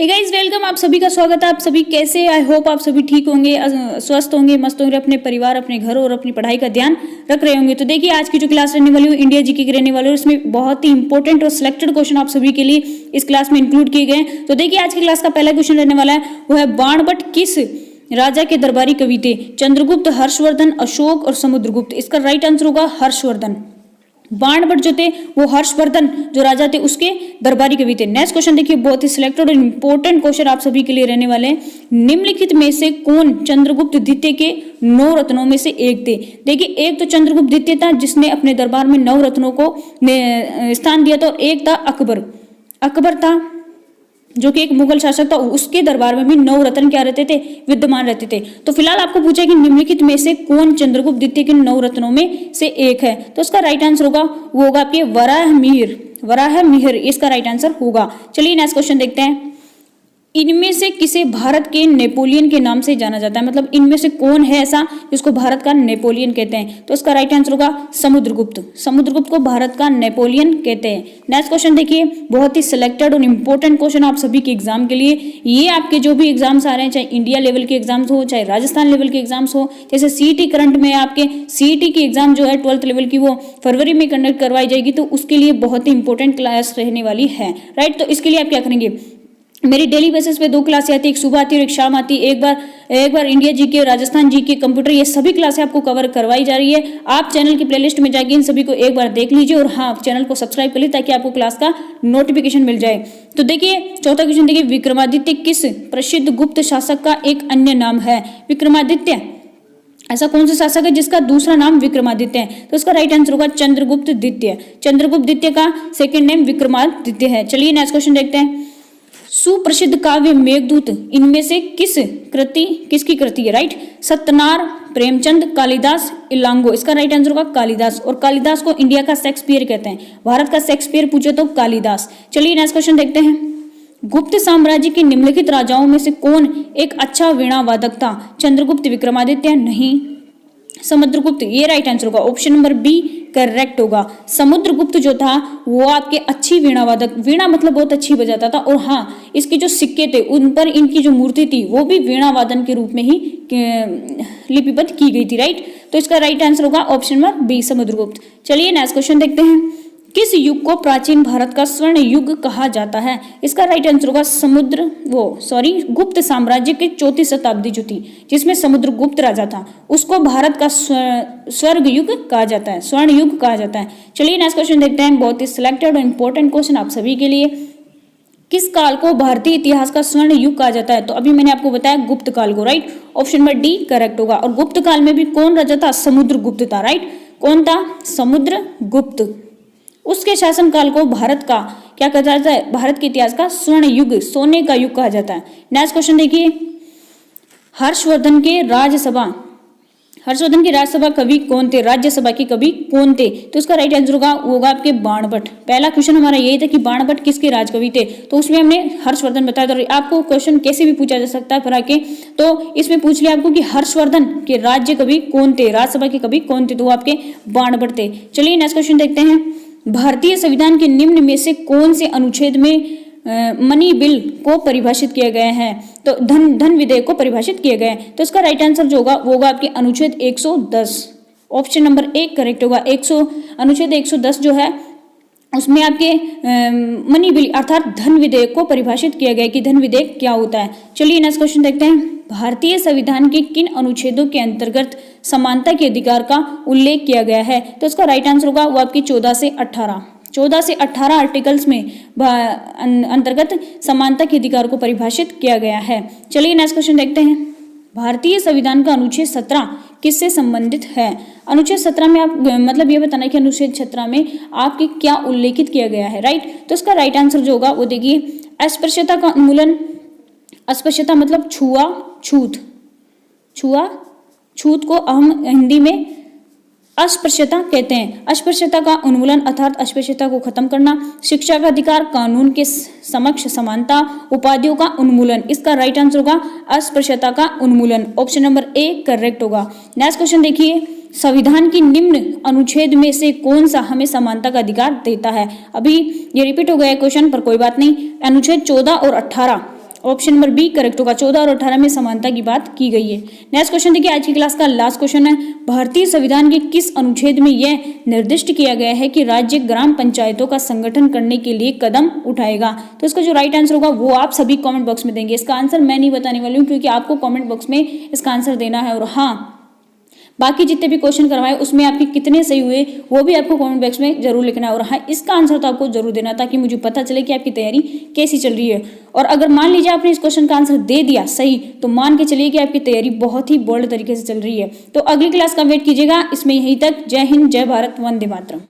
Hey guys welcome, आप सभी का स्वागत है। आप सभी कैसे? आई होप आप सभी ठीक होंगे, स्वस्थ होंगे, मस्त होंगे, अपने परिवार, अपने घर और अपनी पढ़ाई का ध्यान रख रहे होंगे। तो देखिए आज की जो क्लास रहने वाली है इंडिया जीके की रहने वाली है, उसमें बहुत ही इंपॉर्टेंट और सिलेक्टेड क्वेश्चन आप सभी के लिए इस क्लास में इंक्लूड किए गए हैं। तो देखिए आज की क्लास का पहला क्वेश्चन रहने वाला है, वो है बाणभट्ट किस राजा के दरबारी कवि थे? चंद्रगुप्त, हर्षवर्धन, अशोक और समुद्रगुप्त। इसका राइट आंसर होगा हर्षवर्धन। बाणभट्ट जो थे वो हर्षवर्धन जो राजा थे उसके दरबारी कवि थे। नेक्स्ट क्वेश्चन देखिए, बहुत ही सिलेक्टेड और इंपॉर्टेंट क्वेश्चन आप सभी के लिए रहने वाले हैं। निम्नलिखित में से कौन चंद्रगुप्त द्वितीय के 9 रत्नों में से एक थे? देखिए एक तो चंद्रगुप्त द्वितीय था जिसने अपने दरबार में 9 रत्नों को स्थान दिया था, और एक था अकबर। अकबर था जो कि एक मुगल शासक था, उसके दरबार में भी 9 रत्न क्या रहते थे? विद्यमान रहते थे। तो फिलहाल आपको पूछा कि निम्नलिखित में से कौन चंद्रगुप्त द्वितीय के 9 रत्नों में से एक है? तो उसका राइट आंसर होगा वो होगा आपके वराहमिहिर इसका राइट आंसर होगा। चलिए नेक्स्ट क्वेश्चन देखते हैं। इनमें से किसे भारत के नेपोलियन के नाम से जाना जाता है? मतलब इनमें से कौन है ऐसा जिसको भारत का नेपोलियन कहते हैं? तो इसका राइट आंसर होगा समुद्रगुप्त। समुद्रगुप्त को भारत का नेपोलियन कहते हैं। नेक्स्ट क्वेश्चन देखिए, बहुत ही सिलेक्टेड और इंपॉर्टेंट क्वेश्चन आप सभी के एग्जाम के लिए। ये आपके जो भी एग्जाम्स आ रहे हैं, चाहे इंडिया लेवल के एग्जाम्स हो, चाहे राजस्थान लेवल के एग्जाम्स हो, जैसे सीईटी करंट में आपके सीईटी की एग्जाम जो है 12th लेवल की वो फरवरी में कंडक्ट करवाई जाएगी, तो उसके लिए बहुत ही इंपॉर्टेंट क्लास रहने वाली है। राइट, तो इसके लिए आप क्या करेंगे, मेरी डेली बेसिस पे 2 क्लासें आती है, एक सुबह आती है और एक शाम आती है। एक बार India GK, Rajasthan GK, computer, ये सभी क्लासें आपको कवर करवाई जा रही है। आप चैनल की प्लेलिस्ट में जाके इन सभी को एक बार देख लीजिए, और हाँ चैनल को सब्सक्राइब कर लीजिए ताकि आपको क्लास का नोटिफिकेशन मिल जाए। तो देखिए चौथा क्वेश्चन देखिए, विक्रमादित्य किस प्रसिद्ध गुप्त शासक का एक अन्य नाम है? विक्रमादित्य ऐसा कौन सा शासक है जिसका दूसरा नाम विक्रमादित्य है? तो इसका राइट आंसर होगा चंद्रगुप्त द्वितीय। चंद्रगुप्त द्वितीय का सेकेंड नेम विक्रमादित्य है। चलिए नेक्स्ट क्वेश्चन देखते हैं। सुप्रसिद्ध काव्य मेघदूत इनमें से किसकी कृति है? राइट, सत्यनार, प्रेमचंद, कालिदास, इलांगो। इसका राइट आंसर होगा कालिदास, और कालिदास को इंडिया का शेक्सपियर कहते हैं। भारत का शेक्सपियर पूछे तो कालिदास। चलिए नेक्स्ट क्वेश्चन देखते हैं। गुप्त साम्राज्य के निम्नलिखित राजाओं में से कौन एक अच्छा वीणा वादक था? चंद्रगुप्त, विक्रमादित्य, नहीं, समुद्रगुप्त। ये राइट आंसर होगा, ऑप्शन नंबर बी करेक्ट होगा। समुद्रगुप्त जो था वो आपके अच्छी वीणा वादक, वीणा मतलब बहुत अच्छी बजाता था, और हाँ इसके जो सिक्के थे उन पर इनकी जो मूर्ति थी वो भी वीणा वादन के रूप में ही लिपिबद्ध की गई थी। राइट, तो इसका राइट आंसर होगा ऑप्शन नंबर बी समुद्रगुप्त। चलिए नेक्स्ट क्वेश्चन देखते हैं। किस युग को प्राचीन भारत का स्वर्ण युग कहा जाता है? इसका राइट आंसर होगा गुप्त साम्राज्य की 4वीं शताब्दी जो थी, जिसमें समुद्रगुप्त राजा था, उसको भारत का स्वर्ग युग कहा जाता है, स्वर्ण युग कहा जाता है। चलिए नेक्स्ट क्वेश्चन देखते हैं, बहुत ही सिलेक्टेड और इंपॉर्टेंट क्वेश्चन आप सभी के लिए। किस काल को भारतीय इतिहास का स्वर्ण युग कहा जाता है? तो अभी मैंने आपको बताया गुप्त काल को। Right, option number D correct होगा। और गुप्त काल में भी कौन राजा था? समुद्रगुप्त था। राइट, कौन था? समुद्रगुप्त। उसके शासनकाल को भारत का क्या कहा जाता है? भारत के इतिहास का स्वर्ण युग, सोने का युग कहा जाता है। नेक्स्ट क्वेश्चन देखिए, हर्षवर्धन के राज्यसभा कवि कौन थे? राज्यसभा के कवि कौन थे? तो उसका राइट आंसर होगा आपके बाणभट्ट। पहला क्वेश्चन हमारा यही था कि बाणभट्ट किसके राजकवि थे, तो उसमें हमने हर्षवर्धन बताया था। आपको क्वेश्चन कैसे भी पूछा जा सकता है पढ़ा के, तो इसमें पूछ लिया आपको कि हर्षवर्धन के राज्य कवि कौन थे, राज्यसभा के कवि कौन थे, तो वो आपके बाणभट्ट थे। चलिए नेक्स्ट क्वेश्चन देखते हैं। भारतीय संविधान के निम्न में से कौन से अनुच्छेद में मनी बिल को परिभाषित किया गया है? तो धन विधेयक को परिभाषित किया गया है। तो इसका राइट आंसर जो होगा वो होगा आपके अनुच्छेद 110, ऑप्शन नंबर 1 करेक्ट होगा। अनुच्छेद 110 जो है उसमें आपके मनी बिल अर्थात धन विधेयक को परिभाषित किया गया है कि धन विधेयक क्या होता है। चलिए नेक्स्ट क्वेश्चन देखते हैं। भारतीय संविधान के किन अनुच्छेदों के अंतर्गत समानता के अधिकार का उल्लेख किया गया है? तो इसका राइट आंसर होगा वो आपकी 14 से 18 आर्टिकल्स में अंतर्गत समानता के अधिकार को परिभाषित किया गया है। चलिए नेक्स्ट क्वेश्चन देखते हैं। भारतीय संविधान का अनुच्छेद 17 किससे संबंधित है? अनुच्छेद 17 में आप मतलब ये बताना कि अनुच्छेद 17 में आपके क्या उल्लेखित किया गया है? राइट, तो इसका राइट आंसर जो होगा वो देखिए, अस्पृश्यता का उन्मूलन। अस्पृश्यता मतलब छूत को हम हिंदी में अस्पृश्यता कहते हैं। अस्पृश्यता का उन्मूलन अर्थात अस्पृश्यता को खत्म करना। शिक्षा का अधिकार, कानून के समक्ष समानता, उपाधियों का उन्मूलन। इसका राइट आंसर होगा अस्पृश्यता का उन्मूलन, ऑप्शन नंबर ए करेक्ट होगा। नेक्स्ट क्वेश्चन देखिए, संविधान की निम्न अनुच्छेद में से कौन सा हमें समानता का अधिकार देता है? अभी ये रिपीट हो गया है क्वेश्चन, पर कोई बात नहीं। अनुच्छेद 14 और 18 ऑप्शन नंबर बी करेक्ट होगा। 14 और 18 में समानता की बात की गई है। नेक्स्ट क्वेश्चन देखिए, आज की क्लास का लास्ट क्वेश्चन है, भारतीय संविधान के किस अनुच्छेद में यह निर्दिष्ट किया गया है कि राज्य ग्राम पंचायतों का संगठन करने के लिए कदम उठाएगा? तो इसका जो राइट आंसर होगा वो आप सभी कमेंट बॉक्स में देंगे। इसका आंसर मैं नहीं बताने वाली हूँ, क्योंकि आपको कमेंट बॉक्स में इसका आंसर देना है। और हाँ, बाकी जितने भी क्वेश्चन करवाए उसमें आपके कितने सही हुए वो भी आपको कमेंट बॉक्स में जरूर लिखना है। और हाँ, इसका आंसर तो आपको जरूर देना, ताकि मुझे पता चले कि आपकी तैयारी कैसी चल रही है। और अगर मान लीजिए आपने इस क्वेश्चन का आंसर दे दिया सही, तो मान के चलिए कि आपकी तैयारी बहुत ही बोल्ड तरीके से चल रही है। तो अगली क्लास का वेट कीजिएगा। इसमें यहीं तक। जय हिंद, जय भारत, वंदे मातरम।